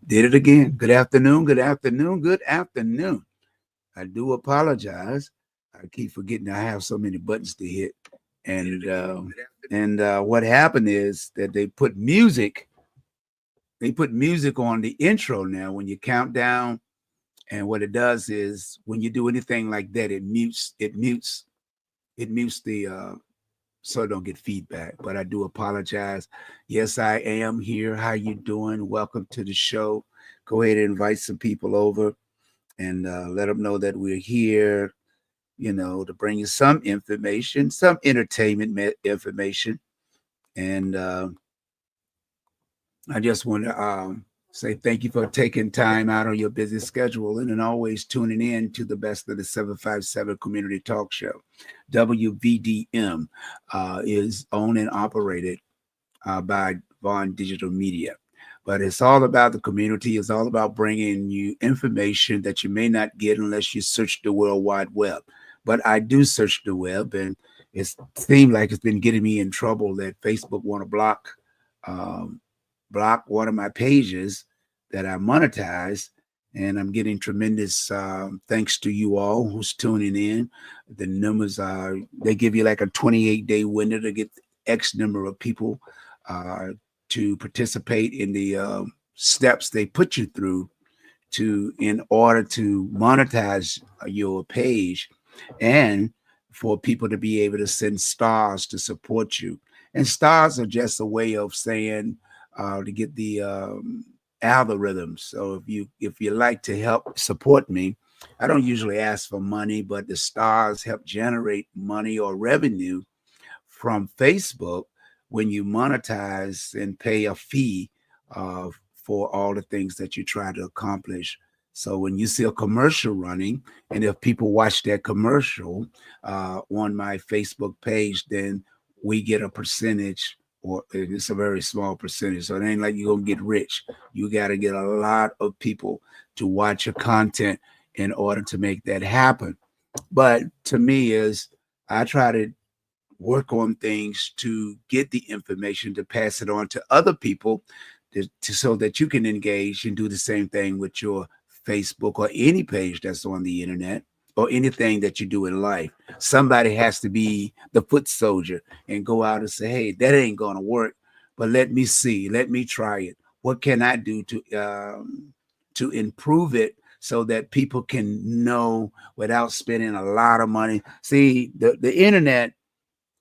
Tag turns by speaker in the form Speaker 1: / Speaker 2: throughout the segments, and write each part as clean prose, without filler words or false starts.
Speaker 1: Did it again. Good afternoon. Good afternoon. Good afternoon. I do apologize. I keep forgetting I have so many buttons to hit. And what happened is that they put music. They put music on the intro now when you count down. And what it does is when you do anything like that, it mutes the so I don't get feedback. But I do apologize. Yes, I am here. How you doing? Welcome to the show. Go ahead and invite some people over and let them know that we're here, to bring you some information, some entertainment information. And I just want to say thank you for taking time out of your busy schedule and always tuning in to the best of the 757 Community Talk Show. WVDM is owned and operated by Vaughn Digital Media. But it's all about the community. It's all about bringing you information that you may not get unless you search the World Wide Web. But I do search the web, and it seemed like it's been getting me in trouble that Facebook want to um, block one of my pages that I monetize. And I'm getting tremendous thanks to you all who's tuning in. The numbers are, they give you like a 28-day window to get X number of people uh, to participate in the steps they put you through to in order to monetize your page and for people to be able to send stars to support you. And stars are just a way of saying to get the algorithms. So if you like to help support me, I don't usually ask for money, but the stars help generate money or revenue from Facebook when you monetize and pay a fee uh, for all the things that you try to accomplish. So when you see a commercial running, and if people watch that commercial on my Facebook page, then we get a percentage, or it's a very small percentage. So it ain't like you're gonna get rich. You got to get a lot of people to watch your content in order to make that happen. But to me, is I try to work on things to get the information to pass it on to other people so that you can engage and do the same thing with your Facebook or any page that's on the internet or anything that you do in life. Somebody has to be the foot soldier and go out and say, hey, that ain't going to work, but let me see, let me try it. What can I do to improve it so that people can know without spending a lot of money? See, the internet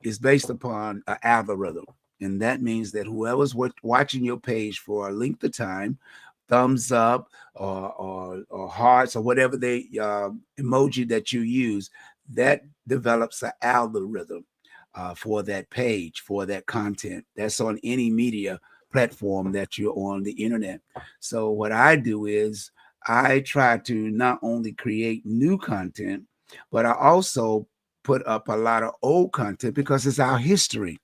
Speaker 1: is based upon an algorithm. And that means that whoever's watching your page for a length of time, thumbs up or hearts or whatever the emoji that you use, that develops an algorithm for that page, for that content. That's on any media platform that you're on the internet. So what I do is I try to not only create new content, but I also put up a lot of old content because it's our history.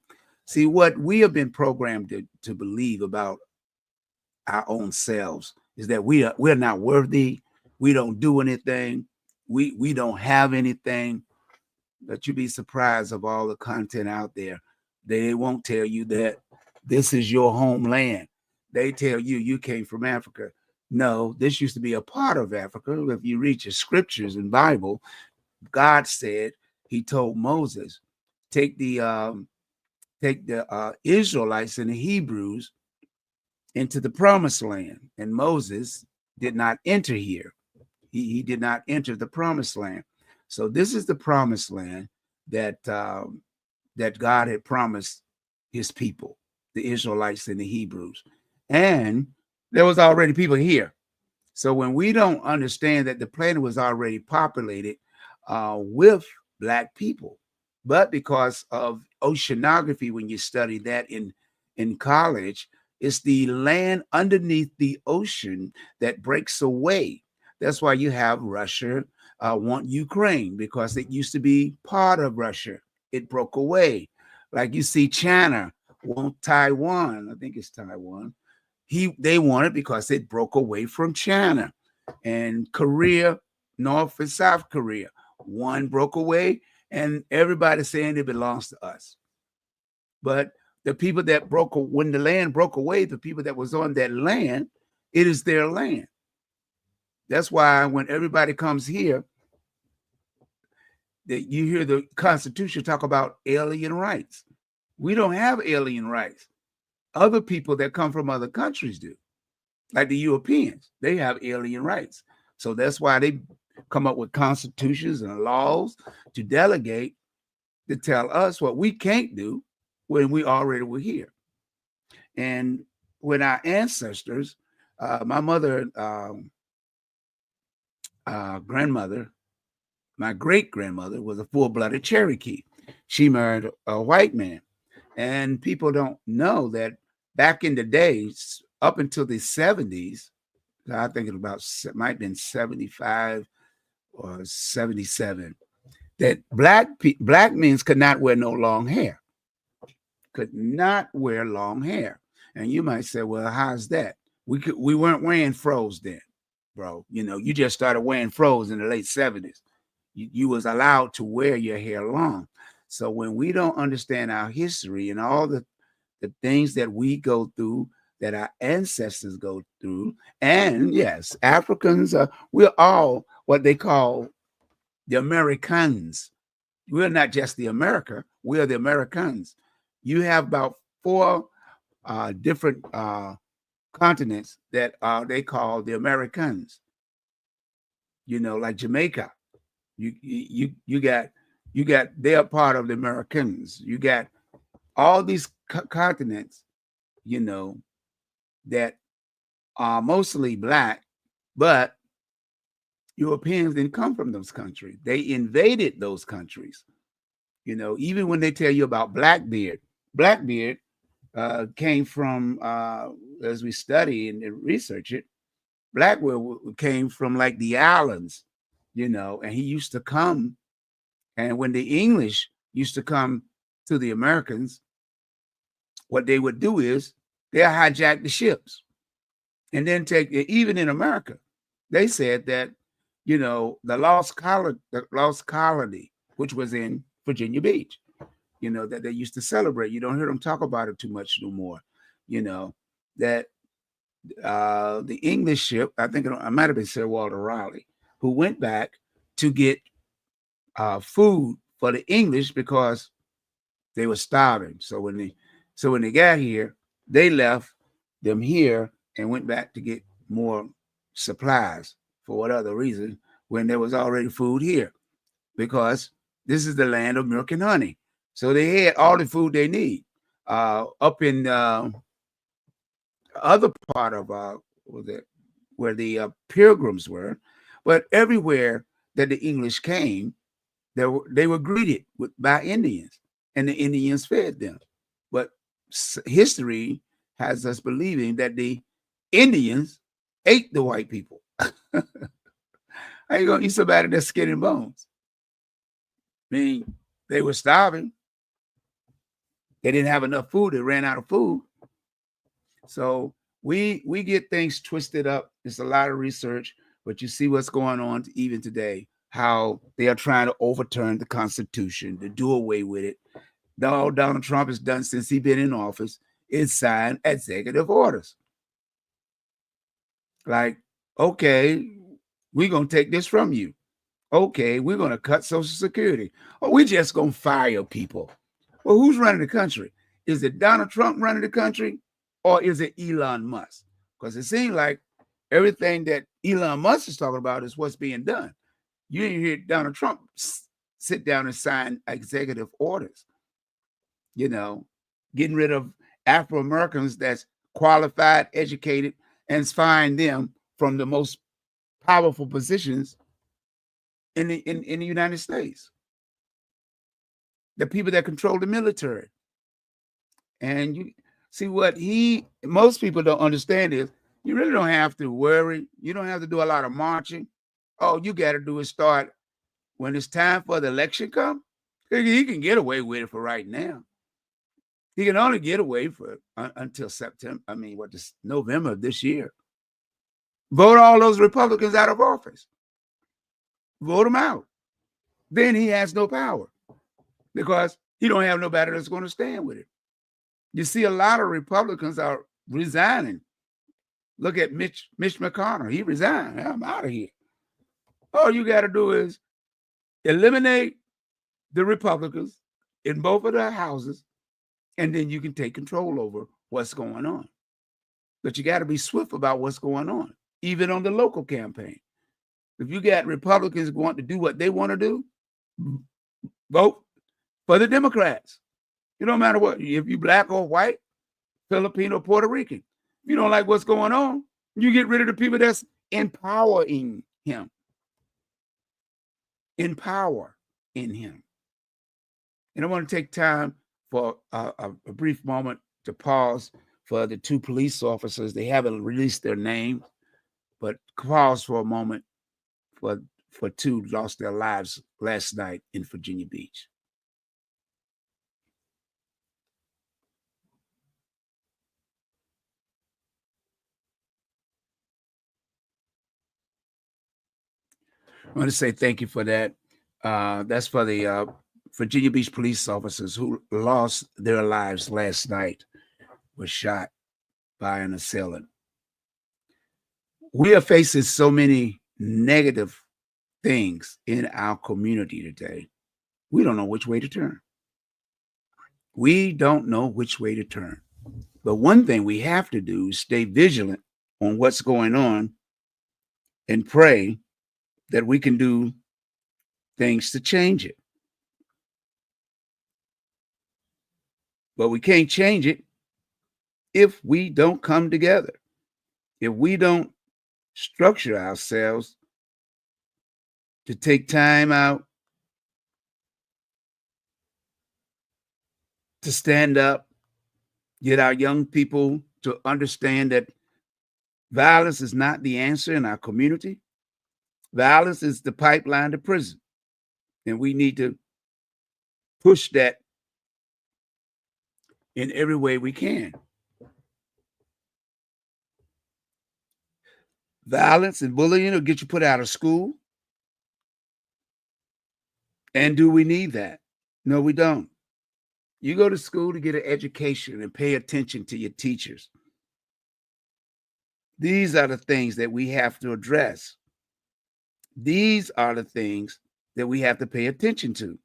Speaker 1: See, what we have been programmed to believe about our own selves is that we're not worthy, we don't do anything, we don't have anything. But you'd be surprised of all the content out there. They won't tell you that this is your homeland. They tell you you came from Africa. No, this used to be a part of Africa. If you read your scriptures and Bible, God said, he told Moses, take the Israelites and the Hebrews into the promised land. And Moses did not enter here. He did not enter the promised land. So this is the promised land that that God had promised his people, the Israelites and the Hebrews. And there was already people here. So when we don't understand that the planet was already populated with black people, but because of oceanography, when you study that in college, it's the land underneath the ocean that breaks away. That's why you have Russia want Ukraine, because it used to be part of Russia. It broke away. Like you see China want Taiwan. I think it's Taiwan. They want it because it broke away from China. And Korea, North and South Korea, one broke away, and everybody's saying it belongs to us. But the people that when the land broke away, the people that was on that land, It is their land. That's why when everybody comes here, that you hear the Constitution talk about alien rights. We don't have alien rights. Other people that come from other countries do, like the Europeans. They have alien rights. So that's why they come up with constitutions and laws to delegate, to tell us what we can't do when we already were here. And when our ancestors, my mother, grandmother, my great-grandmother was a full-blooded Cherokee. She married a white man. And people don't know that back in the days, up until the 70s, I think it might have been 75 or 77, that black men could not wear no long hair. Could not wear long hair. And you might say, well, how's that? We weren't wearing fros then, bro. You know, you just started wearing fros in the late 70s. You was allowed to wear your hair long. So when we don't understand our history and all the things that we go through, that our ancestors go through, and yes, Africans, we're all what they call the Americans. We're not just the America, we are the Americans. You have about 4 different continents that they call the Americans. You know, like Jamaica. You got they're part of the Americans. You got all these continents, you know, that are mostly black, but Europeans didn't come from those countries. They invaded those countries. You know, even when they tell you about Blackbeard came from, as we study and research it, Blackbeard came from like the islands, you know, and he used to come. And when the English used to come to the Americans, what they would do is they'll hijack the ships and then take it. Even in America, they said that, you know, the lost colony, which was in Virginia Beach, you know, that they used to celebrate. You don't hear them talk about it too much no more. You know, that the English ship, I think it might have been Sir Walter Raleigh, who went back to get food for the English because they were starving. So when they got here, they left them here and went back to get more supplies for what other reason when there was already food here, because this is the land of milk and honey. So they had all the food they need up in other part of where the Pilgrims were, but everywhere that the English came, they were greeted by Indians, and the Indians fed them. But history has us believing that the Indians ate the white people. How you gonna eat somebody that's skin and bones? I mean, they were starving. They didn't have enough food. They ran out of food. So we get things twisted up. There's a lot of research, but you see what's going on even today, how they are trying to overturn the Constitution, to do away with it. All Donald Trump has done since he's been in office is sign executive orders. Like, okay, we're going to take this from you. Okay, we're going to cut Social Security. Or we're just going to fire people. Well, who's running the country? Is it Donald Trump running the country, or is it Elon Musk? Because it seems like everything that Elon Musk is talking about is what's being done. You didn't hear Donald Trump sit down and sign executive orders, you know, getting rid of Afro-Americans that's qualified, educated, and firing them from the most powerful positions in the United States. The people that control the military. And you see what most people don't understand is you really don't have to worry. You don't have to do a lot of marching. All you got to do is start when it's time for the election come. He can get away with it for right now. He can only get away for until September. I mean, November of this year. Vote all those Republicans out of office. Vote them out. Then he has no power because he don't have nobody that's going to stand with him. You see, a lot of Republicans are resigning Look at Mitch McConnell. He resigned. I'm out of here. All you got to do is eliminate the Republicans in both of the houses, and then you can take control over what's going on. But you got to be swift about what's going on, even on the local campaign. If you got Republicans want to do what they want to do, vote for the Democrats. It don't matter what, if you black or white, Filipino, Puerto Rican. If you don't like what's going on, you get rid of the people that's empowering him. Empower in him. And I want to take time for a brief moment to pause for the two police officers. They haven't released their name, but pause for a moment for two lost their lives last night in Virginia Beach. I want to say thank you for that. That's for the Virginia Beach police officers who lost their lives last night, were shot by an assailant. We are facing so many negative things in our community today. We don't know which way to turn. We don't know which way to turn. But one thing we have to do is stay vigilant on what's going on and pray that we can do things to change it. But we can't change it if we don't come together, if we don't structure ourselves to take time out to stand up, get our young people to understand that violence is not the answer in our community. Violence is the pipeline to prison. And we need to push that in every way we can. Violence and bullying will get you put out of school. And do we need that? No, we don't. You go to school to get an education and pay attention to your teachers. These are the things that we have to address. These are the things that we have to pay attention to.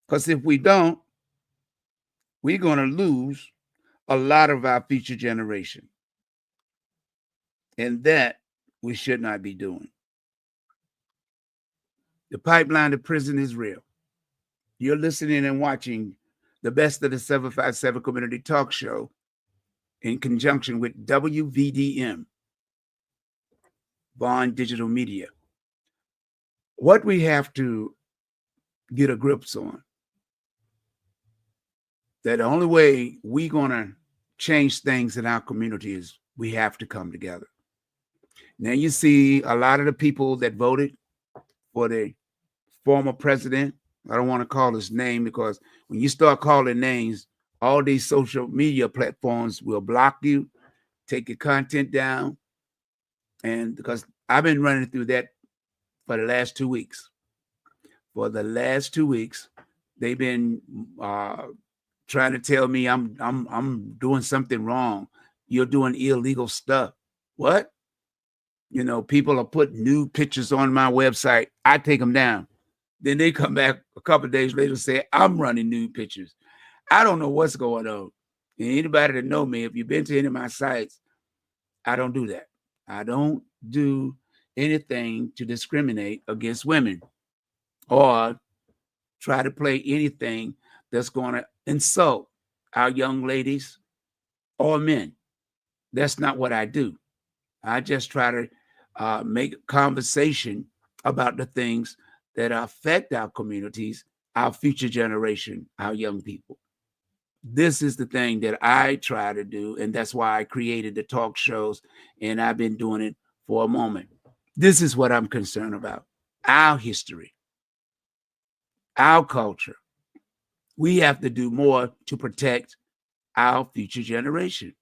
Speaker 1: Because if we don't, we're going to lose a lot of our future generation. And that we should not be doing. The pipeline to prison is real. You're listening and watching the Best of the 757 Community Talk Show in conjunction with WVDM, Bond Digital Media. What we have to get a grips on, that the only way we're going to change things in our community is we have to come together. Now you see a lot of the people that voted for the former president. I don't want to call his name because when you start calling names, all these social media platforms will block you, take your content down. And because I've been running through that for the last 2 weeks. For the last 2 weeks, they've been trying to tell me I'm doing something wrong. You're doing illegal stuff. What? You know, people are putting new pictures on my website. I take them down. Then they come back a couple of days later and say, I'm running nude pictures. I don't know what's going on. And anybody that know me, if you've been to any of my sites, I don't do that. I don't do anything to discriminate against women or try to play anything that's going to insult our young ladies or men. That's not what I do. I just try to make conversation about the things that affect our communities, our future generation, our young people. This is the thing that I try to do, and that's why I created the talk shows, and I've been doing it for a moment. This is what I'm concerned about. Our history, our culture. We have to do more to protect our future generation.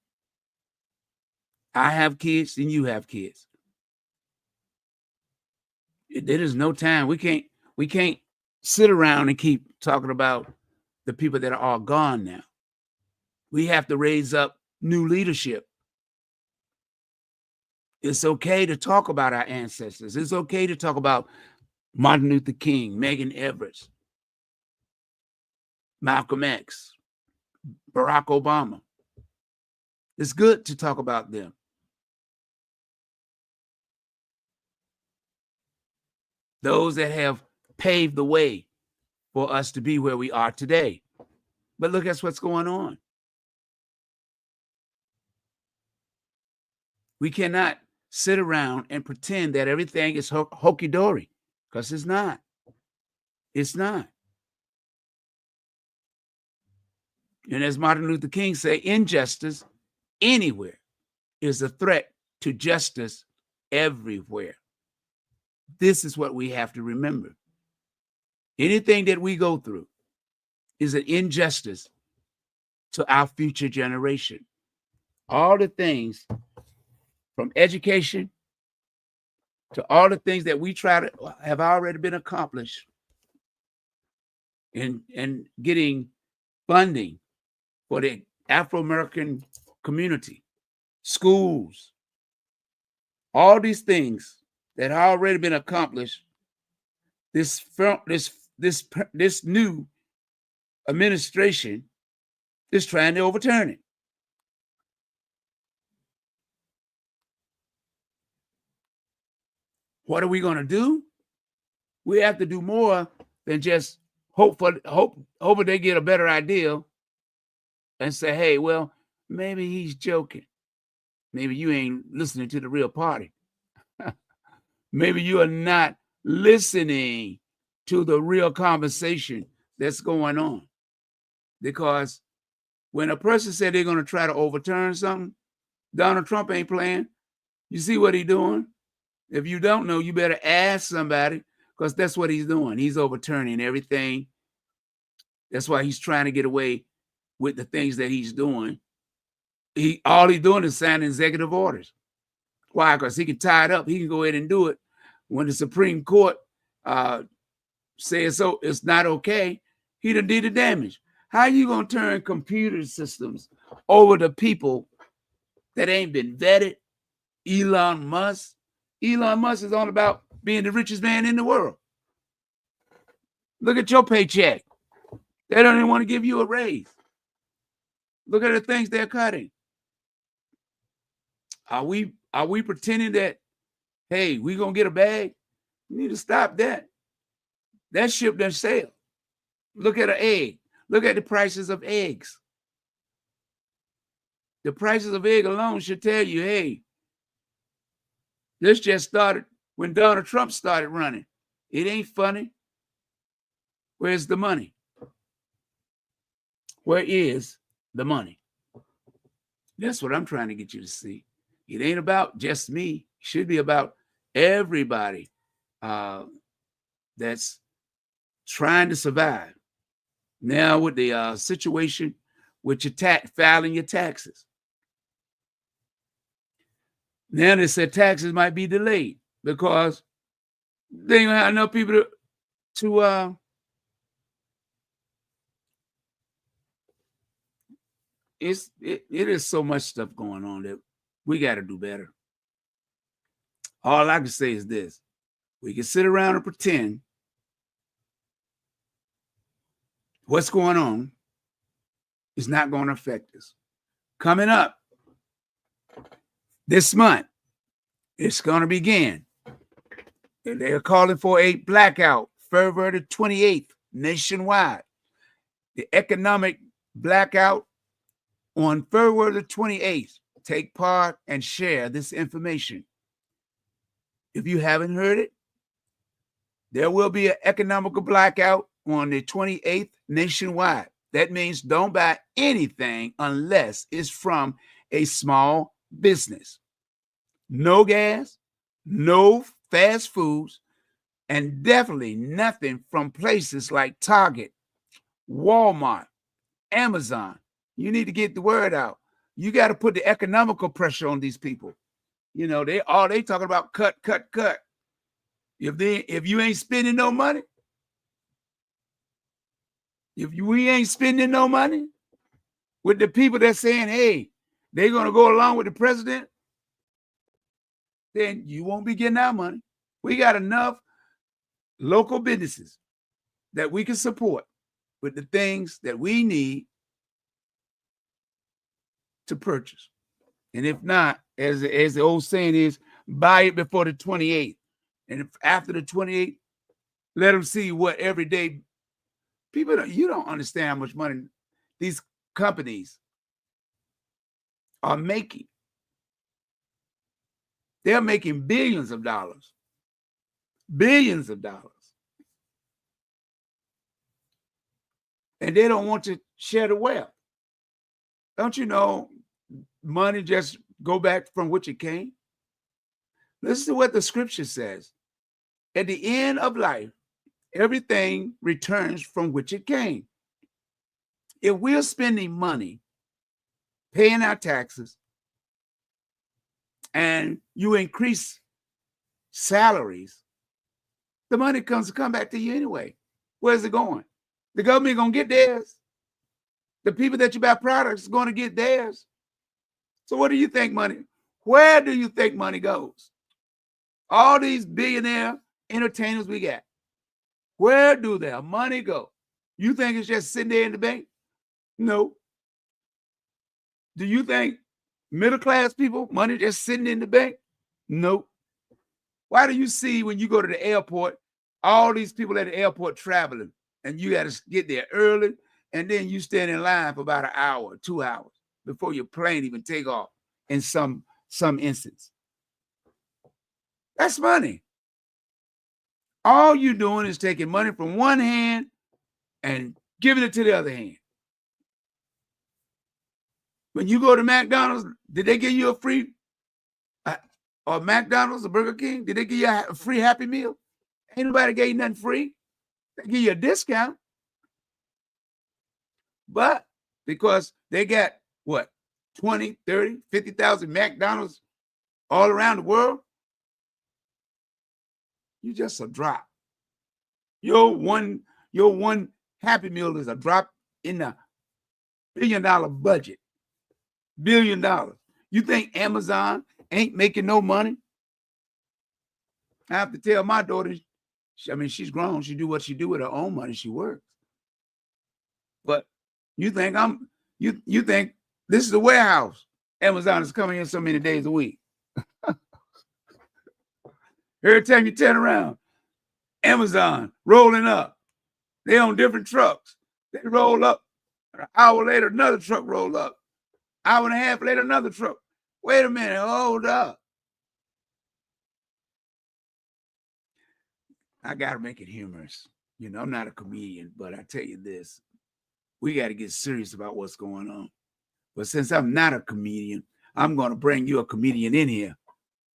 Speaker 1: I have kids and you have kids. There is no time. We can't sit around and keep talking about the people that are all gone now. We have to raise up new leadership. It's okay to talk about our ancestors. It's okay to talk about Martin Luther King, Megan Everett, Malcolm X, Barack Obama. It's good to talk about them. Those that have paved the way for us to be where we are today. But look at what's going on. We cannot sit around and pretend that everything is hokey-dory, because it's not. It's not. And as Martin Luther King said, injustice anywhere is a threat to justice everywhere. This is what we have to remember. Anything that we go through is an injustice to our future generation. All the things from education to all the things that we try to have already been accomplished in getting funding for the Afro-American community, schools, all these things that have already been accomplished, this new administration is trying to overturn it. What are we going to do? We have to do more than just hope they get a better idea and say, hey, well, maybe he's joking. Maybe you ain't listening to the real party. Maybe you are not listening to the real conversation that's going on. Because when a person said they're going to try to overturn something, Donald Trump ain't playing. You see what he's doing? If you don't know, you better ask somebody, because that's what he's doing. He's overturning everything. That's why he's trying to get away with the things that he's doing. All he's doing is signing executive orders. Why? Because he can tie it up. He can go ahead and do it. When the Supreme Court says so, it's not okay. He done did the damage. How are you going to turn computer systems over to people that ain't been vetted? Elon Musk. Elon Musk is all about being the richest man in the world. Look at your paycheck. They don't even want to give you a raise. Look at the things they're cutting. Are we pretending that, hey, we're going to get a bag? You need to stop that. That ship doesn't sail. Look at an egg. Look at the prices of eggs. The prices of egg alone should tell you, hey, this just started when Donald Trump started running. It ain't funny. Where's the money? Where is the money? That's what I'm trying to get you to see. It ain't about just me. It should be about everybody that's trying to survive. Now with the situation with your filing your taxes. Now they said taxes might be delayed because they ain't gonna have enough people to it is so much stuff going on that we got to do better. All I can say is this: we can sit around and pretend what's going on is not going to affect us. Coming up this month, it's going to begin. And they're calling for a blackout, February the 28th, nationwide. The economic blackout on February the 28th. Take part and share this information. If you haven't heard it, there will be an economical blackout on the 28th nationwide. That means don't buy anything unless it's from a small business. No gas, no fast foods, and definitely nothing from places like Target, Walmart, Amazon. You need to get the word out. You got to put the economical pressure on these people. You know, they talking about cut. If you ain't spending no money, we ain't spending no money with the people that's saying, hey, they're going to go along with the president, then you won't be getting our money. We got enough local businesses that we can support with the things that we need to purchase. And if not, as the old saying is, buy it before the 28th. And if after the 28th, let them see what everyday people you don't understand how much money these companies are making. They're making billions of dollars. Billions of dollars. And they don't want to share the wealth. Don't you know money just go back from which it came? Listen to what the scripture says. At the end of life, everything returns from which it came. If we're spending money, paying our taxes, and you increase salaries, the money come back to you anyway. Where's it going? The government gonna get theirs. The people that you buy products are gonna get theirs. So what do you think money? Where do you think money goes? All these billionaire entertainers we got, where do their money go? You think it's just sitting there in the bank? No. Do you think middle class people money just sitting in the bank? No. Why do you see when you go to the airport, all these people at the airport traveling, and you got to get there early, and then you stand in line for about an hour, 2 hours before your plane even take off in some instance? That's money. All you're doing is taking money from one hand and giving it to the other hand. When you go to McDonald's, did they give you a free, or McDonald's or Burger King, did they give you a free Happy Meal? Ain't nobody gave you nothing free. They give you a discount. But because they got, what, 20, 30, 50,000 McDonald's all around the world, you just a drop. Your one Happy Meal is a drop in the $1 billion budget. $1 billion. You think Amazon ain't making no money? I have to tell my daughter, she's grown. She do what she do with her own money. She works. But you think you think this is a warehouse. Amazon is coming in so many days a week. Every time you turn around, Amazon rolling up. They on different trucks. They roll up. An hour later, another truck roll up. Hour and a half later, another truck. Wait a minute, hold up. I got to make it humorous. You know, I'm not a comedian, but I tell you this, we got to get serious about what's going on. But since I'm not a comedian, I'm going to bring you a comedian in here.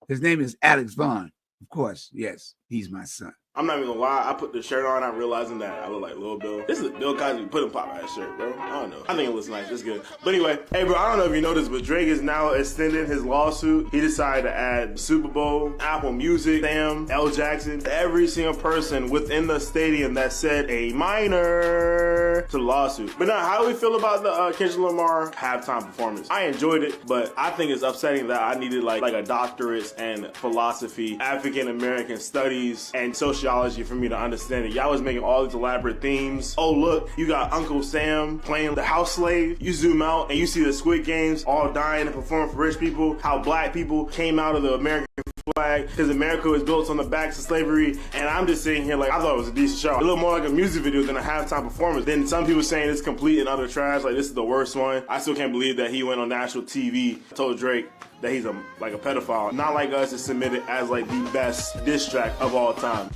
Speaker 1: His name is Alex Vaughn. Of course, yes, he's my son.
Speaker 2: I'm not even gonna lie, I put the shirt on, I'm realizing that I look like Lil Bill. This is Bill Cosby put him pop ass shirt, bro. I don't know. I think it looks nice, it's good. But anyway, hey bro, I don't know if you know this, but Drake is now extending his lawsuit. He decided to add Super Bowl, Apple Music, Sam, L. Jackson, every single person within the stadium that said a minor to the lawsuit. But now, how do we feel about the Kendrick Lamar halftime performance? I enjoyed it, but I think it's upsetting that I needed like a doctorate and philosophy, African American studies, and sociology for me to understand it. Y'all was making all these elaborate themes. Oh look, you got Uncle Sam playing the house slave. You zoom out and you see the Squid Games all dying and performing for rich people. How black people came out of the American flag because America was built on the backs of slavery. And I'm just sitting here like, I thought it was a decent show. A little more like a music video than a halftime performance. Then some people saying it's complete and utter trash, like this is the worst one. I still can't believe that he went on national TV, told Drake that he's a pedophile. Not like us, is submitted as like the best diss track of all time.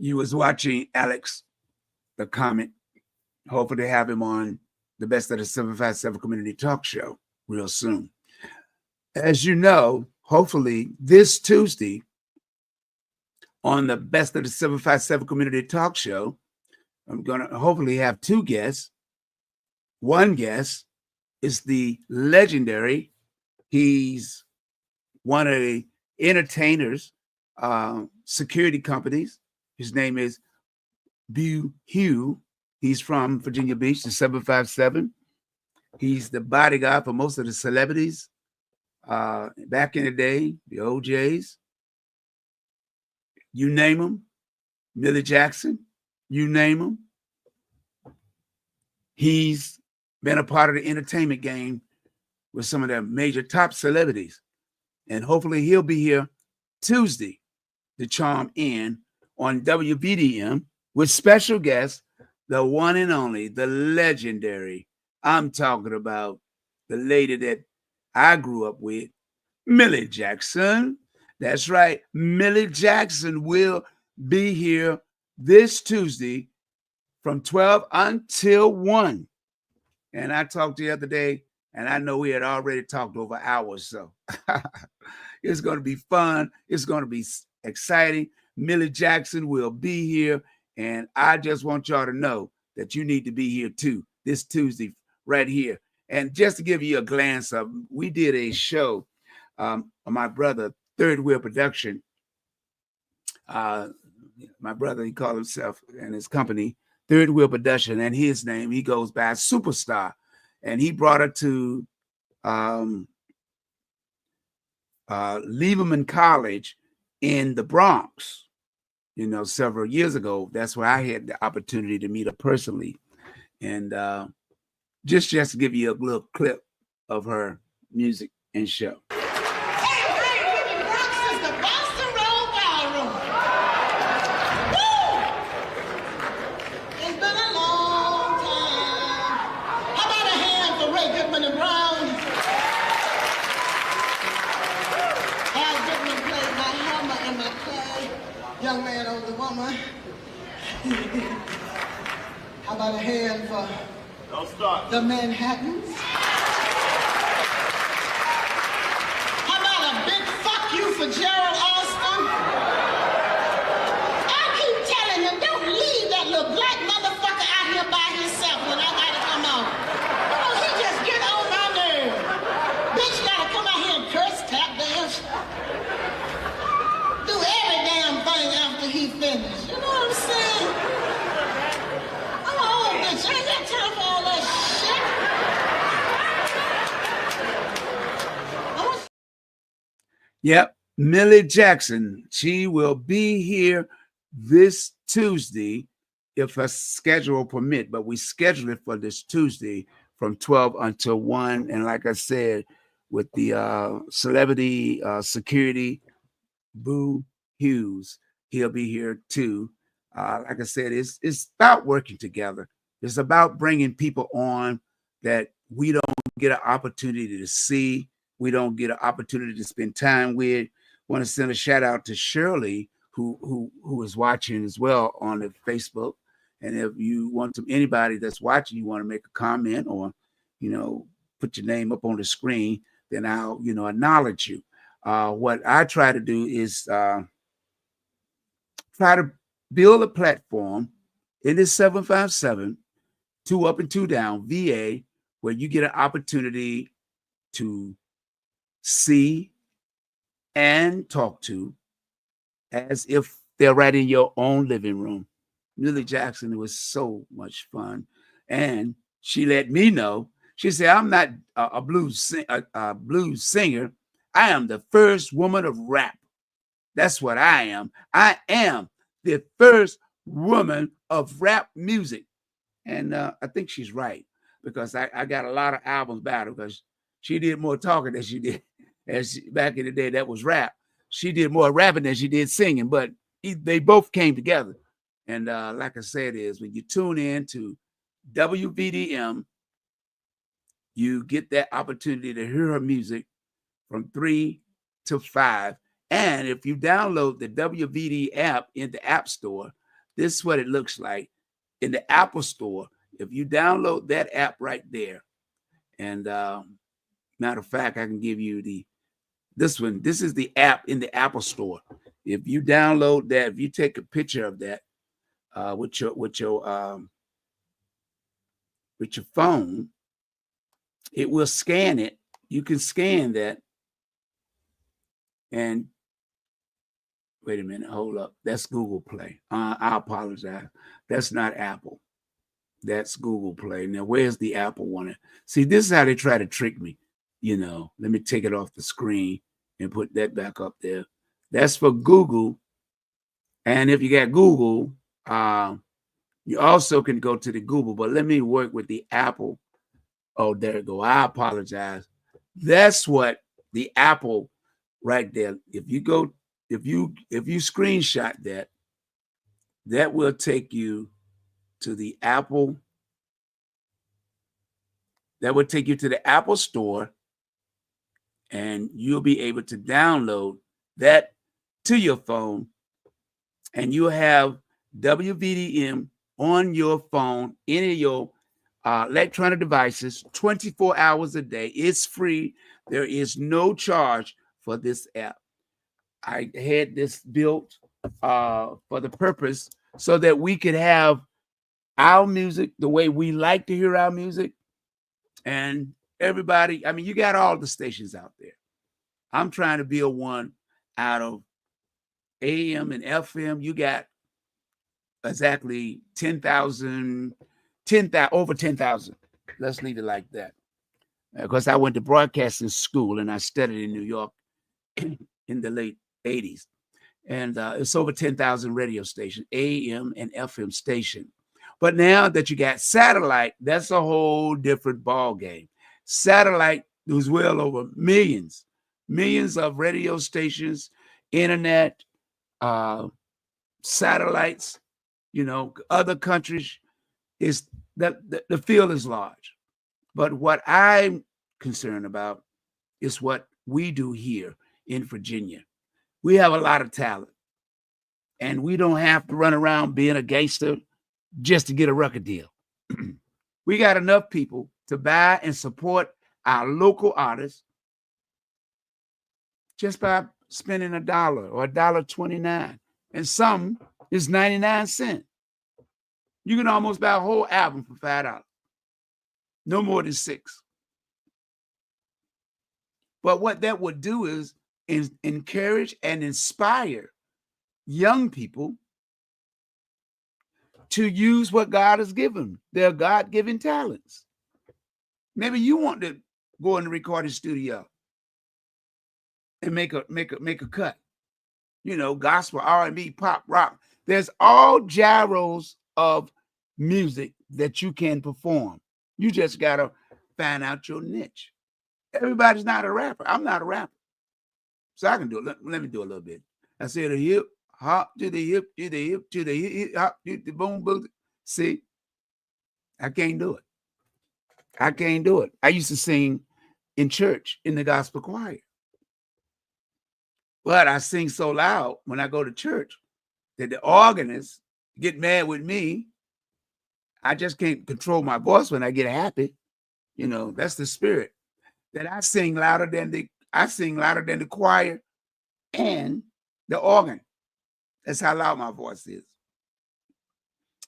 Speaker 1: You was watching Alex, the comment. Hopefully have him on the Best of the 757 Community Talk Show real soon. As you know, hopefully this Tuesday on the Best of the 757 Community Talk Show, I'm going to hopefully have two guests. One guest is the legendary, he's one of the entertainers, security companies. His name is Hugh. He's from Virginia Beach, the 757. He's the bodyguard for most of the celebrities. Back in the day, the OJs, you name them, Millie Jackson, you name them. He's been a part of the entertainment game with some of the major top celebrities. And hopefully he'll be here Tuesday to charm in on WVDM with special guest, the one and only, the legendary. I'm talking about the lady that I grew up with, Millie Jackson. That's right. Millie Jackson will be here this Tuesday from 12 until 1. And I talked the other day, and I know we had already talked over hours. So it's going to be fun. It's going to be exciting. Millie Jackson will be here. And I just want y'all to know that you need to be here too this Tuesday right here. And just to give you a glance of, we did a show, my brother, Third Wheel Production. My brother, he called himself and his company, Third Wheel Production, and his name, he goes by Superstar. And he brought her to Lieberman College in the Bronx, several years ago. That's where I had the opportunity to meet her personally. And just to give you a little clip of her music and show.
Speaker 3: Young man, older woman. How about a hand for the Manhattans? How about a big fuck you for Gerald Austin? I keep telling him, don't leave that little black motherfucker out here by himself when I gotta come on. He just get on my nerves. Bitch gotta come out here and curse, tap dance. Do every damn thing after he finished. You know what I'm saying? I'm an old bitch. I ain't got time for all that shit.
Speaker 1: Yep, Millie Jackson. She will be here this Tuesday if her schedule permit, but we scheduled it for this Tuesday from 12 until 1. And like I said, with the celebrity security, Boo Hughes, he'll be here too. Like I said, it's about working together. It's about bringing people on that we don't get an opportunity to see. We don't get an opportunity to spend time with. Want to send a shout out to Shirley, who is watching as well on the Facebook. And if you want anybody that's watching, you want to make a comment or, put your name up on the screen, then I'll, acknowledge you. What I try to do is try to build a platform in this 757, 2 up and 2 down VA, where you get an opportunity to see and talk to as if they're right in your own living room. Millie Jackson, it was so much fun. And she let me know, she said, I'm not a blues singer. I am the first woman of rap. That's what I am. I am the first woman of rap music. And I think she's right, because I got a lot of albums about her, because she did more talking than she did. Back in the day, that was rap. She did more rapping than she did singing, but they both came together. And like I said, when you tune in to WVDM, you get that opportunity to hear her music from 3 to 5. And if you download the WVD app in the App Store, this is what it looks like in the Apple Store. If you download that app right there, and matter of fact, I can give you this one. This is the app in the Apple Store. If you download that, if you take a picture of that with your phone, it will scan it. You can scan that. And wait a minute, hold up. That's Google Play. I apologize. That's not Apple. That's Google Play. Now, where's the Apple one? See, this is how they try to trick me. You know, let me take it off the screen and put that back up there. That's for Google. And if you got Google, you also can go to the Google, but let me work with the Apple. Oh, there you go. I apologize. That's what the Apple right there. If you screenshot that, that will take you to the Apple. That will take you to the Apple Store, and you'll be able to download that to your phone, and you'll have WVDM on your phone, any of your electronic devices, 24 hours a day. It's free. There is no charge for this app. I had this built for the purpose so that we could have our music the way we like to hear our music. And everybody, I mean, you got all the stations out there. I'm trying to build one out of AM and FM. You got exactly 10,000, over 10,000. Let's leave it like that. Because I went to broadcasting school and I studied in New York in the late 80s. And it's over 10,000 radio stations, AM and FM station. But now that you got satellite, that's a whole different ball game. Satellite was well over millions of radio stations, internet, satellites, you know, other countries. Is that the field is large. But what I'm concerned about is what we do here in Virginia. We have a lot of talent, and we don't have to run around being a gangster just to get a record deal. We got enough people to buy and support our local artists just by spending $1 or $1.29, and some is 99 cents. You can almost buy a whole album for $5, no more than $6. But what that would do is encourage and inspire young people to use what God has given, their God-given talents. Maybe you want to go in the recording studio and make a cut. You know, gospel, R&B, pop, rock. There's all gyros of music that you can perform. You just gotta find out your niche. Everybody's not a rapper. I'm not a rapper, so I can do it. Let me do a little bit. I said a hip hop to the hip to the hip to the hip hop to the boom boom. See, I can't do it. I can't do it. I used to sing in church in the gospel choir, but I sing so loud when I go to church that the organists get mad with me. I just can't control my voice when I get happy. You know, that's the spirit. That I sing louder than the choir and the organ. That's how loud my voice is.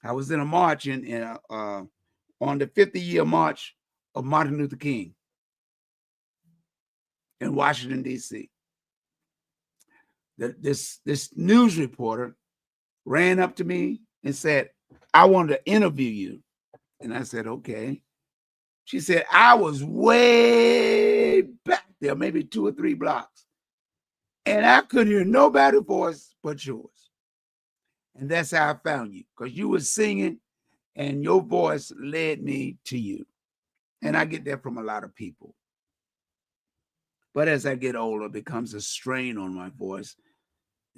Speaker 1: I was in a march on the 50-year march of Martin Luther King in Washington, D.C. This news reporter ran up to me and said, I wanted to interview you. And I said, okay. She said, I was way back there, maybe 2 or 3 blocks, and I couldn't hear nobody's voice but yours. And that's how I found you, because you were singing and your voice led me to you. And I get that from a lot of people. But as I get older, it becomes a strain on my voice.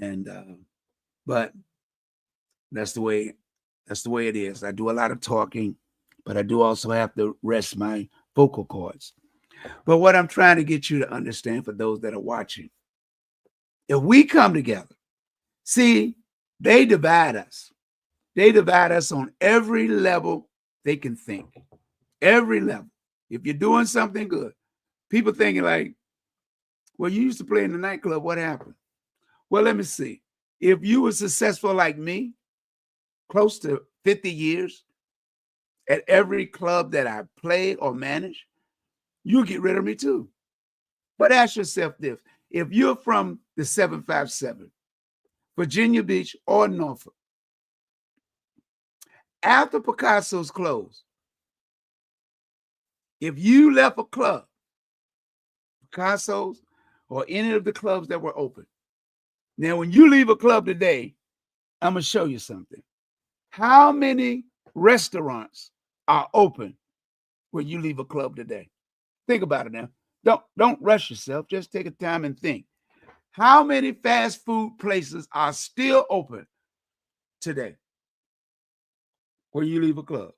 Speaker 1: And but that's the way it is. I do a lot of talking, but I do also have to rest my vocal cords. But what I'm trying to get you to understand, for those that are watching, if we come together, see, they divide us. They divide us on every level they can think. Every level. If you're doing something good, people thinking like, well, you used to play in the nightclub. What happened? Well, let me see. If you were successful like me, close to 50 years at every club that I played or managed, you get rid of me too. But ask yourself this. If you're from the 757, Virginia Beach or Norfolk, After Picasso's closed, if you left a club, Picasso's or any of the clubs that were open, now when you leave a club today, I'm going to show you something. How many restaurants are open when you leave a club today? Think about it now. Don't rush yourself. Just take a time and think. How many fast food places are still open today when you leave a club?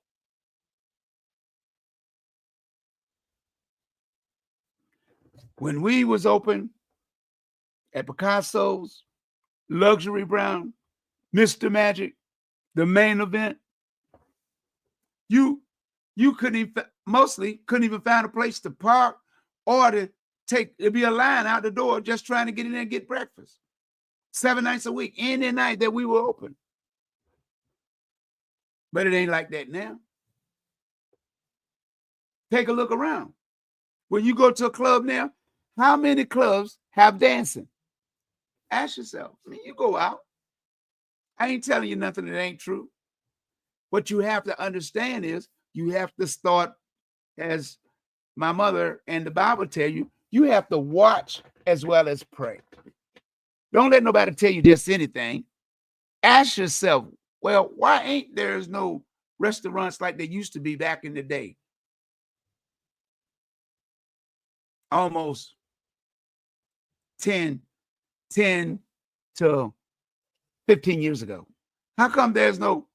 Speaker 1: When we was open at Picasso's, Luxury Brown, Mr. Magic, the Main Event, you mostly couldn't even find a place to park or to it'd be a line out the door just trying to get in there and get breakfast. 7 nights a week, any night that we were open. But it ain't like that now. Take a look around. When you go to a club now, how many clubs have dancing? Ask yourself. I mean, you go out. I ain't telling you nothing that ain't true. What you have to understand is you have to start, as my mother and the Bible tell you, you have to watch as well as pray. Don't let nobody tell you just anything. Ask yourself, well, why ain't there's no restaurants like there used to be back in the day? Almost 10 to 15 years ago. How come there's no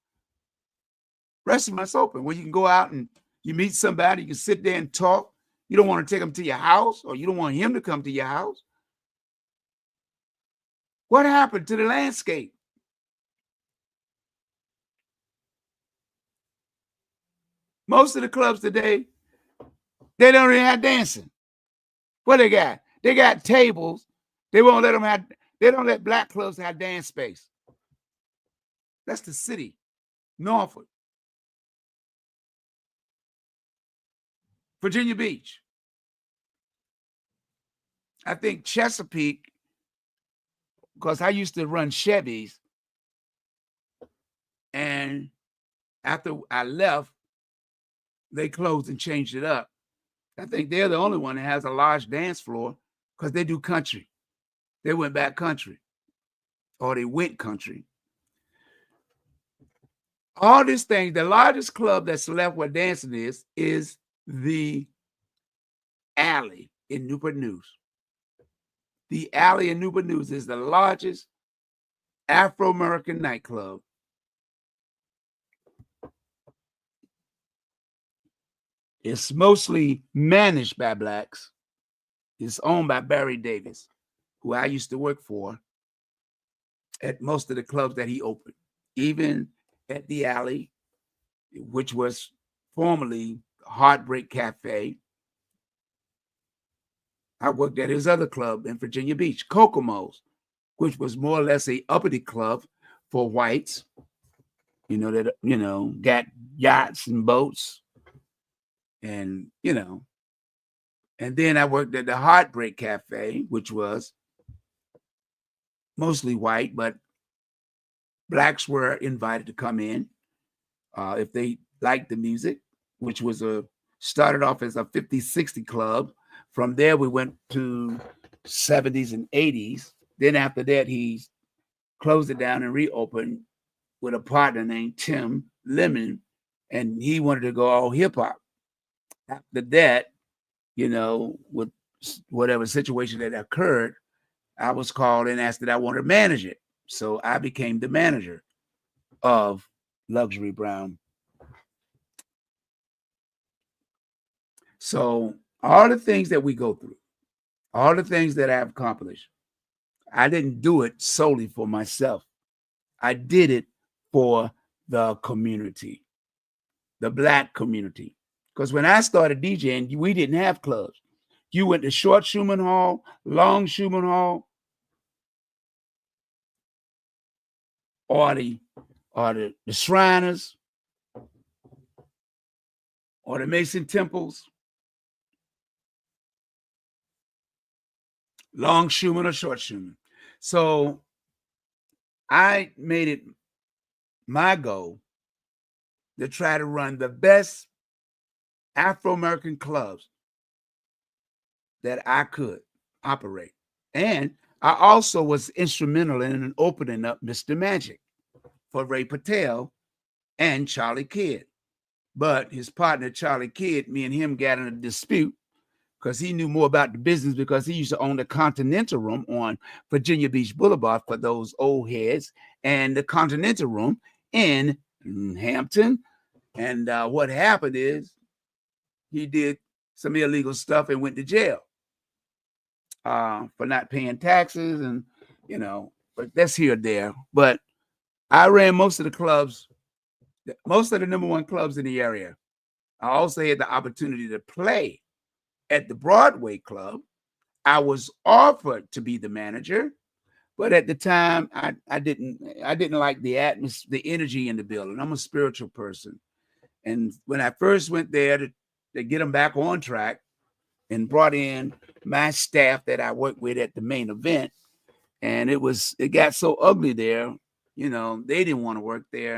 Speaker 1: restaurants open where you can go out and you meet somebody, you can sit there and talk? You don't want to take them to your house, or you don't want him to come to your house. What happened to the landscape? Most of the clubs today, they don't even have dancing. What they got? They got tables. They don't let black clubs have dance space. That's the city, Norfolk. Virginia Beach. I think Chesapeake, because I used to run Chevys, and after I left, they closed and changed it up. I think they're the only one that has a large dance floor because they do country. They went back country, or they went country. All these things, the largest club that's left where dancing is the Alley in Newport News. The Alley in Newport News is the largest Afro-American nightclub. It's mostly managed by blacks. It's owned by Barry Davis, who I used to work for at most of the clubs that he opened, even at the Alley, which was formerly Heartbreak Cafe. I worked at his other club in Virginia Beach, Kokomo's, which was more or less a uppity club for whites, that got yachts and boats, and and then I worked at the Heartbreak Cafe, which was mostly white, but blacks were invited to come in if they liked the music, which was started off as a 50-60 club. From there, we went to 70s and 80s. Then after that, he closed it down and reopened with a partner named Tim Lemon, and he wanted to go all hip hop. After that, with whatever situation that occurred, I was called and asked that I wanted to manage it. So I became the manager of Luxury Brown. So all the things that we go through, all the things that I've accomplished, I didn't do it solely for myself. I did it for the community, the black community. Because when I started DJing, we didn't have clubs. You went to Short Schumann Hall, Long Schumann Hall, or the Shriners, or the Mason Temples, Long Schumann or Short Schumann. So I made it my goal to try to run the best Afro-American clubs that I could operate. And I also was instrumental in opening up Mr. Magic for Ray Patel and Charlie Kidd. But his partner, Charlie Kidd, me and him got in a dispute because he knew more about the business because he used to own the Continental Room on Virginia Beach Boulevard for those old heads and the Continental Room in Hampton. And what happened is he did some illegal stuff and went to jail for not paying taxes and, but that's here or there. But I ran most of the clubs, most of the number one clubs in the area. I also had the opportunity to play at the Broadway Club. I was offered to be the manager, but at the time I didn't like the atmosphere, the energy in the building. I'm a spiritual person. And when I first went there to get them back on track and brought in my staff that I worked with at the main event, and it got so ugly there, they didn't want to work there.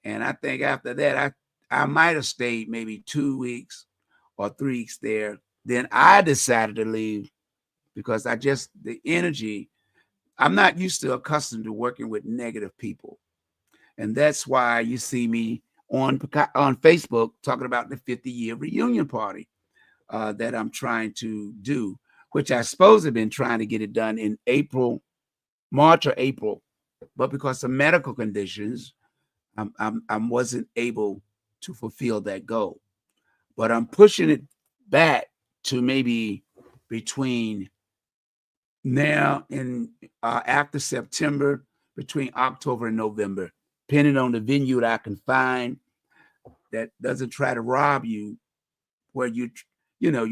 Speaker 1: And I think after that, I might have stayed maybe 2 weeks or 3 weeks there. Then I decided to leave because the energy, I'm not used to accustomed to working with negative people. And that's why you see me on Facebook talking about the 50-year reunion party that I'm trying to do, which I suppose have been trying to get it done in March or April. But because of medical conditions, I wasn't able to fulfill that goal. But I'm pushing it back to maybe between now and after September, between October and November, depending on the venue that I can find that doesn't try to rob you, where you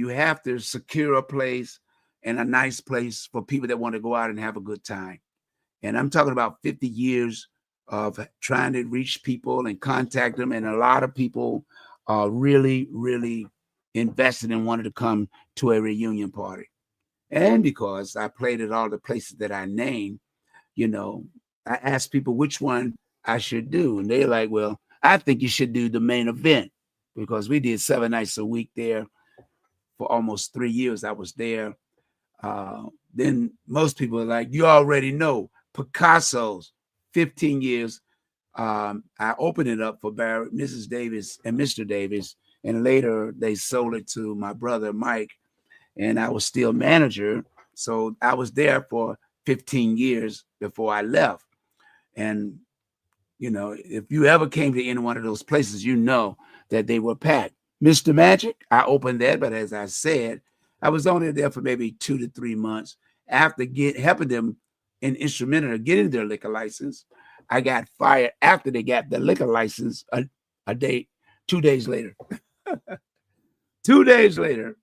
Speaker 1: have to secure a place and a nice place for people that want to go out and have a good time. And I'm talking about 50 years of trying to reach people and contact them. And a lot of people are really, really invested and wanted to come to a reunion party. And because I played at all the places that I named, I asked people which one I should do. And they're like, well, I think you should do the main event because we did 7 nights a week there for almost 3 years. I was there. Then most people are like, you already know Picasso's 15 years. I opened it up for Mrs. Davis and Mr. Davis. And later they sold it to my brother, Mike. And I was still manager. So I was there for 15 years before I left. And, if you ever came to any one of those places, that they were packed. Mr. Magic, I opened that. But as I said, I was only there for maybe 2 to 3 months. After helping them in instrumental getting their liquor license, I got fired after they got the liquor license a day, 2 days later. 2 days later,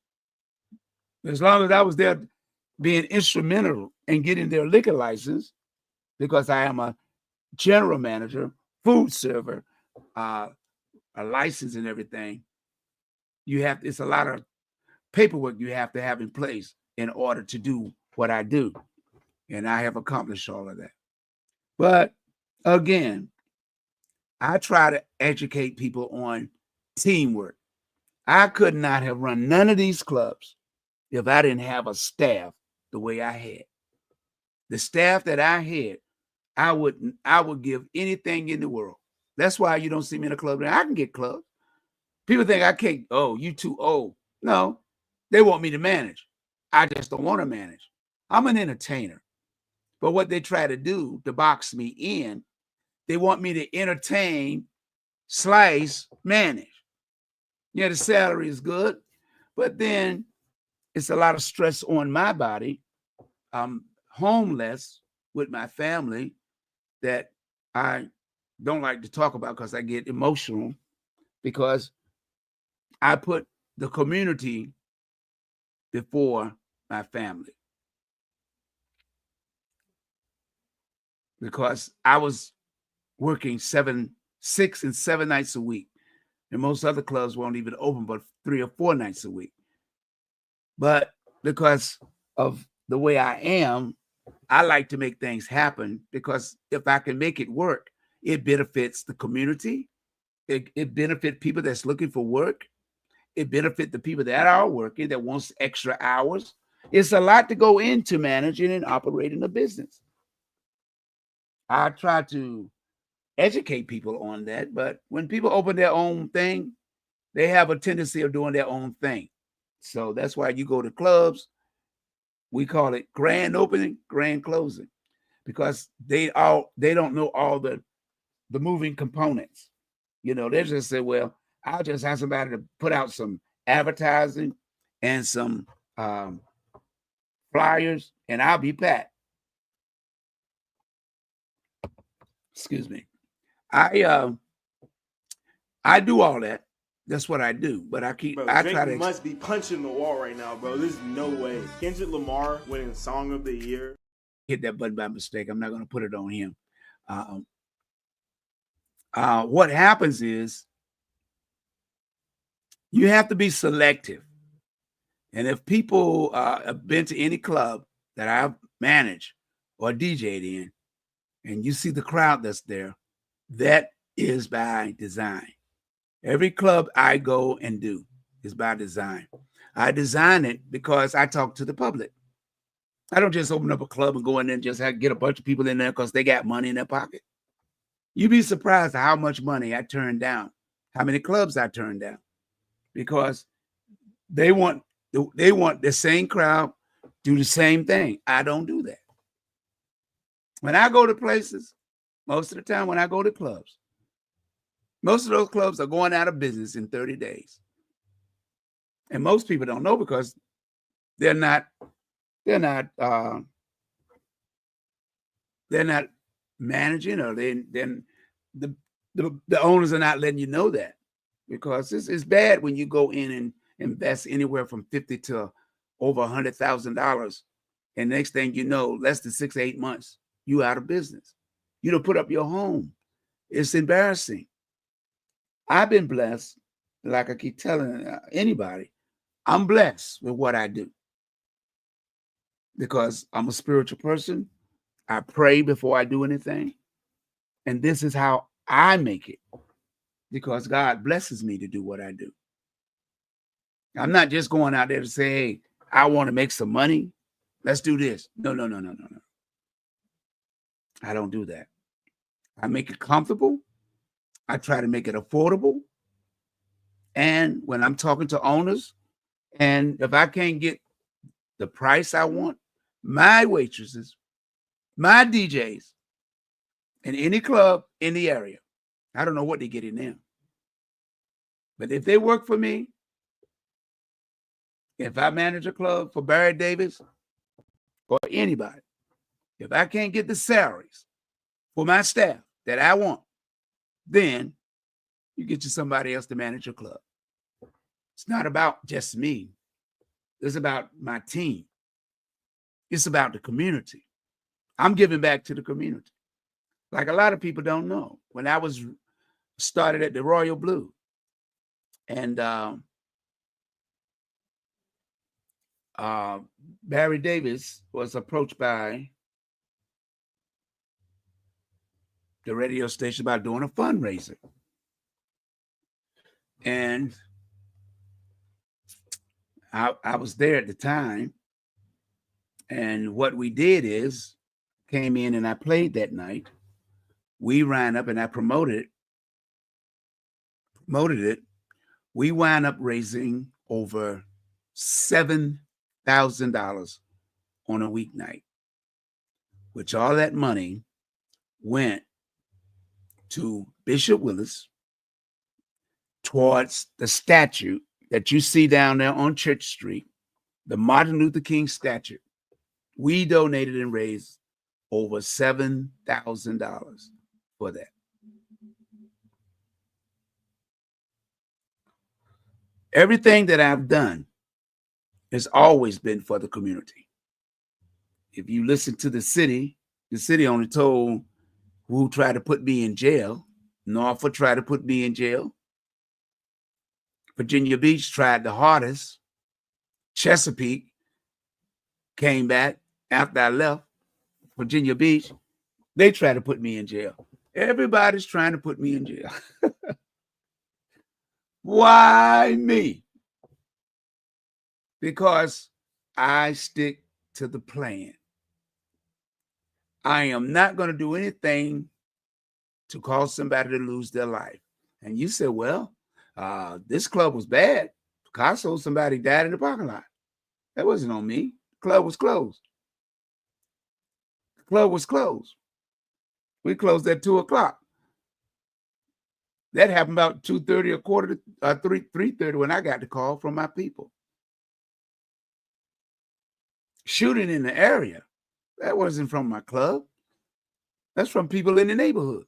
Speaker 1: as long as I was there being instrumental in getting their liquor license, because I am a general manager, food server, a license and everything, it's a lot of paperwork you have to have in place in order to do what I do. And I have accomplished all of that. But again, I try to educate people on teamwork. I could not have run none of these clubs if I didn't have a staff the way I had. The staff that I had, I would give anything in the world. That's why you don't see me in a club. I can get clubs. People think I can't. Oh, you too old. No, they want me to manage. I just don't want to manage. I'm an entertainer. But what they try to do to box me in, they want me to entertain, slice, manage. Yeah, the salary is good, but then it's a lot of stress on my body. I'm homeless with my family that I don't like to talk about because I get emotional, because I put the community before my family. Because I was working 6 and 7 nights a week. And most other clubs won't even open but 3 or 4 nights a week. But because of the way I am, I like to make things happen, because if I can make it work, it benefits the community, It benefit people that's looking for work. It benefit the people that are working, that wants extra hours. It's a lot to go into managing and operating a business. I try to educate people on that, but when people open their own thing, they have a tendency of doing their own thing. So that's why you go to clubs, we call it grand opening, grand closing, because they don't know all the moving components. You know, they just say, well, I'll just have somebody to put out some advertising and some flyers, and I'll be pat. Excuse me. I do all that. That's what I do. But I
Speaker 2: Drake
Speaker 1: try to
Speaker 2: must be punching the wall right now, bro. There's no way. Kendrick Lamar winning Song of the Year.
Speaker 1: Hit that button by mistake. I'm not going to put it on him. What happens is you have to be selective. And if people have been to any club that I've managed or DJ'd in, and you see the crowd that's there, that is by design. Every club I go and do is by design. I design it because I talk to the public. I don't just open up a club and go in there and just get a bunch of people in there because they got money in their pocket. You'd be surprised at how much money I turned down, how many clubs I turned down, because they want the same crowd do the same thing. I don't do that. When I go to places, most of the time when I go to clubs, most of those clubs are going out of business in 30 days. And most people don't know because they're not managing, or then the owners are not letting you know that, because it's bad when you go in and invest anywhere from $50,000 to over $100,000, and next thing you know, less than 6 or 8 months, you out of business. You don't put up your home. It's embarrassing. I've been blessed, like I keep telling anybody, I'm blessed with what I do because I'm a spiritual person. I pray before I do anything. And this is how I make it, because God blesses me to do what I do. I'm not just going out there to say, hey, I want to make some money. Let's do this. No. I don't do that. I make it comfortable. I try to make it affordable. And when I'm talking to owners, and if I can't get the price I want, my waitresses, my DJs, in any club in the area, I don't know what they get in them. But if they work for me, if I manage a club for Barry Davis or anybody, if I can't get the salaries for my staff that I want, then you get you somebody else to manage your club. It's not about just me. It's about my team. It's about the community. I'm giving back to the community. Like a lot of people don't know. When I was started at the Royal Blue, and Barry Davis was approached by the radio station about doing a fundraiser. And I was there at the time. And what we did is came in and I played that night. We ran up and I promoted it. We wound up raising over $7,000 on a weeknight, which all that money went to Bishop Willis towards the statue that you see down there on Church Street, the Martin Luther King statue. We donated and raised over $7,000 for that. Everything that I've done has always been for the community. If you listen to the city only told who tried to put me in jail. Norfolk tried to put me in jail. Virginia Beach tried the hardest. Chesapeake came back after I left Virginia Beach. They tried to put me in jail. Everybody's trying to put me in jail. Why me? Because I stick to the plan. I am not going to do anything to cause somebody to lose their life. And you said, well, this club was bad. Picasso, somebody died in the parking lot. That wasn't on me. The club was closed. The club was closed. We closed at 2:00. That happened about 2:30 or 3:30 when I got the call from my people. Shooting in the area, that wasn't from my club. That's from people in the neighborhood.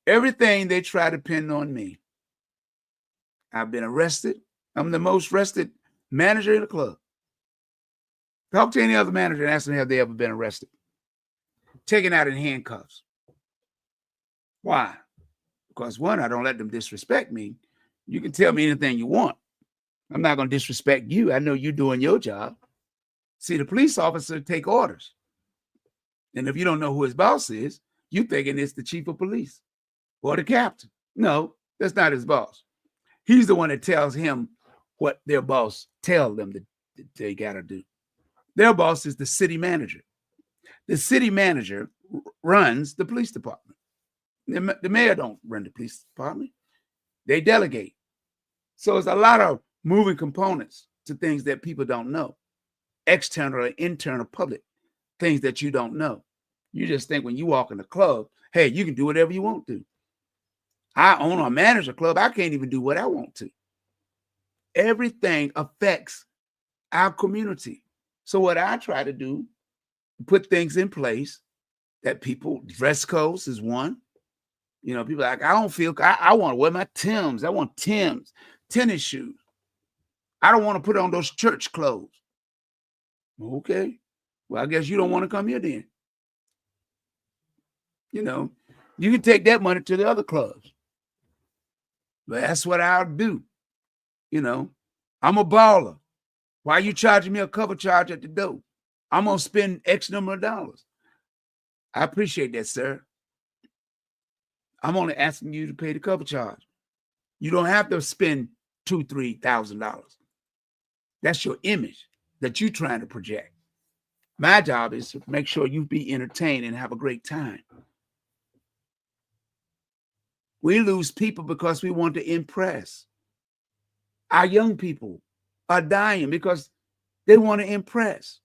Speaker 1: Everything they try to pin on me. I've been arrested. I'm the most arrested manager in the club. Talk to any other manager and ask them, have they ever been arrested? Taken out in handcuffs. Why? Because one, I don't let them disrespect me. You can tell me anything you want. I'm not going to disrespect you. I know you're doing your job. See, the police officer take orders. And if you don't know who his boss is, you thinking it's the chief of police or the captain. No, that's not his boss. He's the one that tells him what their boss tells them that they got to do. Their boss is the city manager. The city manager runs the police department. The mayor don't run the police department. They delegate. So it's a lot of moving components to things that people don't know. External or internal public things that you don't know. You just think when you walk in the club, hey, you can do whatever you want to. I own or manage a club. I can't even do what I want to. Everything affects our community. So what I try to do, put things in place that people, dress codes is one. You know, people are like, I don't feel, I want to wear my Timbs. I want Timbs, tennis shoes. I don't want to put on those church clothes. Okay. Well, I guess you don't want to come here then. You know, you can take that money to the other clubs. But that's what I'll do. You know, I'm a baller. Why are you charging me a cover charge at the door? I'm going to spend X number of dollars. I appreciate that, sir. I'm only asking you to pay the cover charge. You don't have to spend $2,000, $3,000. That's your image that you're trying to project. My job is to make sure you be entertained and have a great time. We lose people because we want to impress. Our young people are dying because they want to impress.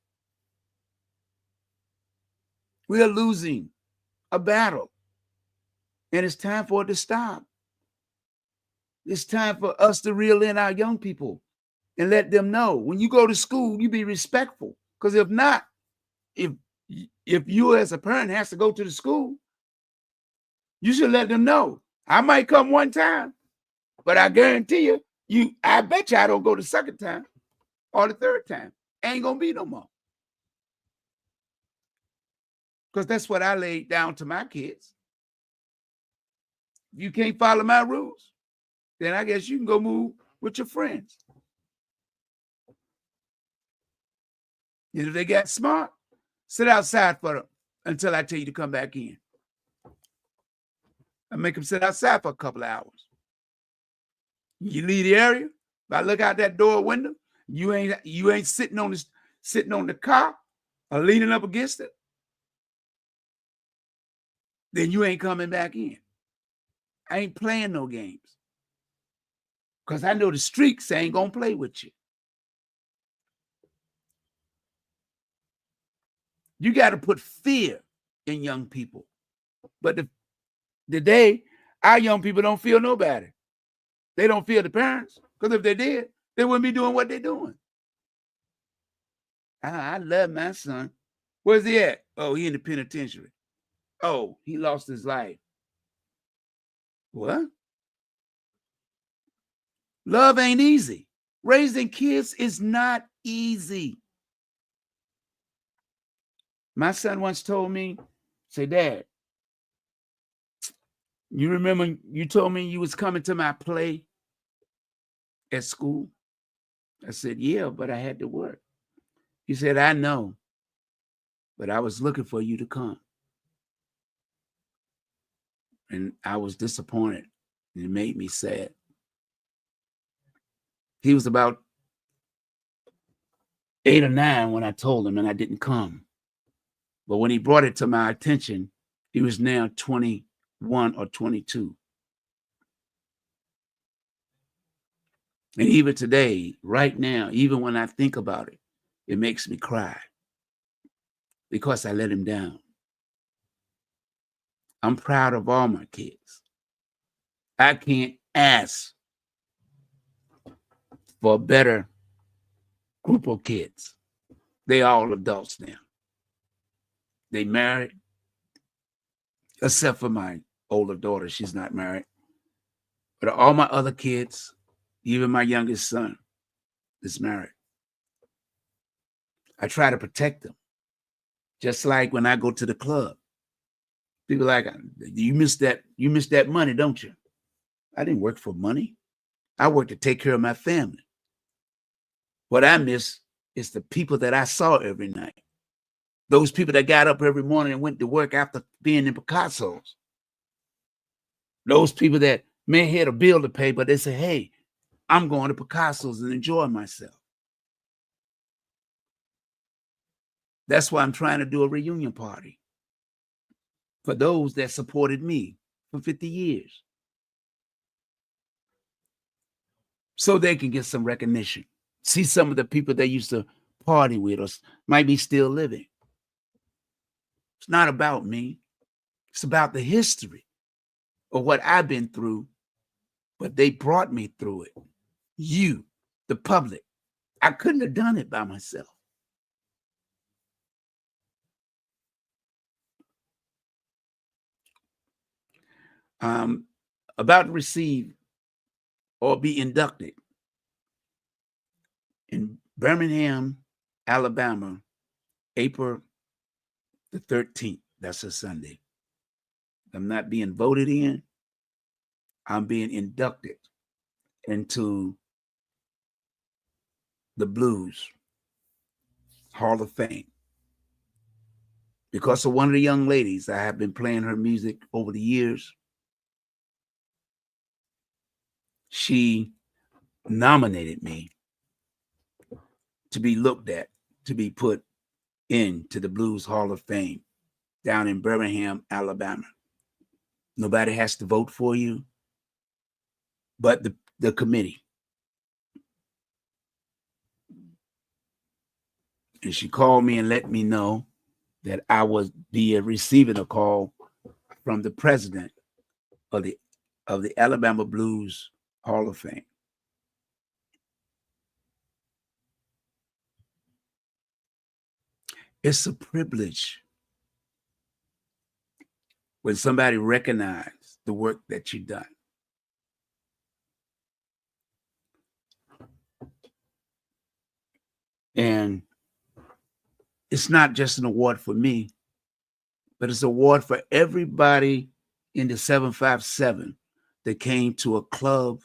Speaker 1: We are losing a battle. And it's time for it to stop. It's time for us to reel in our young people and let them know when you go to school, you be respectful. Because if not, if you as a parent has to go to the school, you should let them know. I might come one time, but I guarantee you, I bet you I don't go the second time or the third time. Ain't gonna be no more. Because that's what I laid down to my kids. If you can't follow my rules, then I guess you can go move with your friends. And if they got smart, sit outside for them until I tell you to come back in. I make them sit outside for a couple of hours. You leave the area. If I look out that door window, you ain't sitting on the car or leaning up against it, then you ain't coming back in. I ain't playing no games. Because I know the streaks ain't gonna play with you. You got to put fear in young people. But today, our young people don't feel nobody. They don't fear the parents. Because if they did, they wouldn't be doing what they're doing. I love my son. Where's he at? Oh, he in the penitentiary. Oh, he lost his life. What? Love ain't easy. Raising kids is not easy. My son once told me, say, Dad, you remember you told me you was coming to my play at school? I said, yeah, but I had to work. He said, I know, but I was looking for you to come. And I was disappointed. And it made me sad. He was about 8 or 9 when I told him, and I didn't come. But when he brought it to my attention, he was now 21 or 22. And even today, right now, even when I think about it, it makes me cry because I let him down. I'm proud of all my kids. I can't ask for a better group of kids. They all adults now. They married, except for my older daughter. She's not married. But all my other kids, even my youngest son, is married. I try to protect them. Just like when I go to the club. People are like, you miss that money, don't you? I didn't work for money. I worked to take care of my family. What I miss is the people that I saw every night. Those people that got up every morning and went to work after being in Picasso's. Those people that may have had a bill to pay, but they say, hey, I'm going to Picasso's and enjoying myself. That's why I'm trying to do a reunion party for those that supported me for 50 years. So they can get some recognition. See some of the people they used to party with or might be still living. It's not about me. It's about the history of what I've been through, but they brought me through it. You, the public. I couldn't have done it by myself. About to receive or be inducted in Birmingham, Alabama, April the 13th. That's a Sunday. I'm not being voted in. I'm being inducted into the Blues Hall of Fame because of one of the young ladies. I have been playing her music over the years. She nominated me to be looked at, to be put into the Blues Hall of Fame down in Birmingham, Alabama. Nobody has to vote for you, but the committee. And she called me and let me know that I was receiving a call from the president of the Alabama Blues Hall of Fame. It's a privilege when somebody recognizes the work that you've done. And it's not just an award for me, but it's an award for everybody in the 757 that came to a club,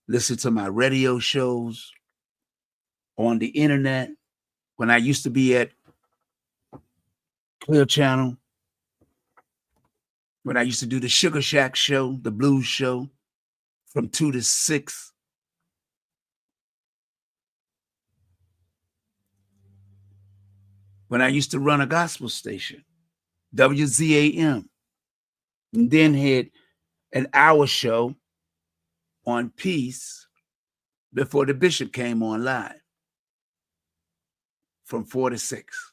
Speaker 1: listened to my radio shows, on the internet, when I used to be at Clear Channel, when I used to do the Sugar Shack show, the blues show, from 2 to 6. When I used to run a gospel station, WZAM, and then had an hour show on Peace before the bishop came on live from 4 to 6.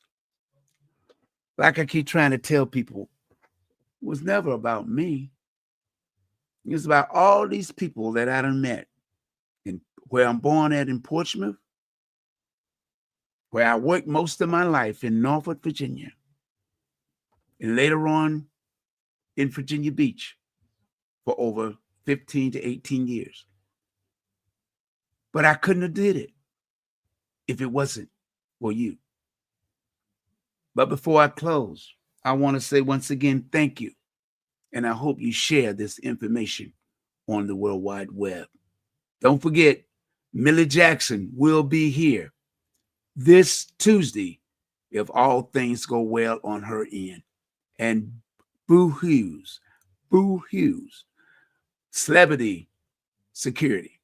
Speaker 1: Like I keep trying to tell people, it was never about me. It was about all these people that I done met, and where I'm born at in Portsmouth, where I worked most of my life in Norfolk, Virginia, and later on in Virginia Beach for over 15 to 18 years. But I couldn't have did it if it wasn't for you. But before I close, I want to say once again, thank you. And I hope you share this information on the World Wide Web. Don't forget, Millie Jackson will be here this Tuesday, if all things go well on her end. And Boo Hughes celebrity security.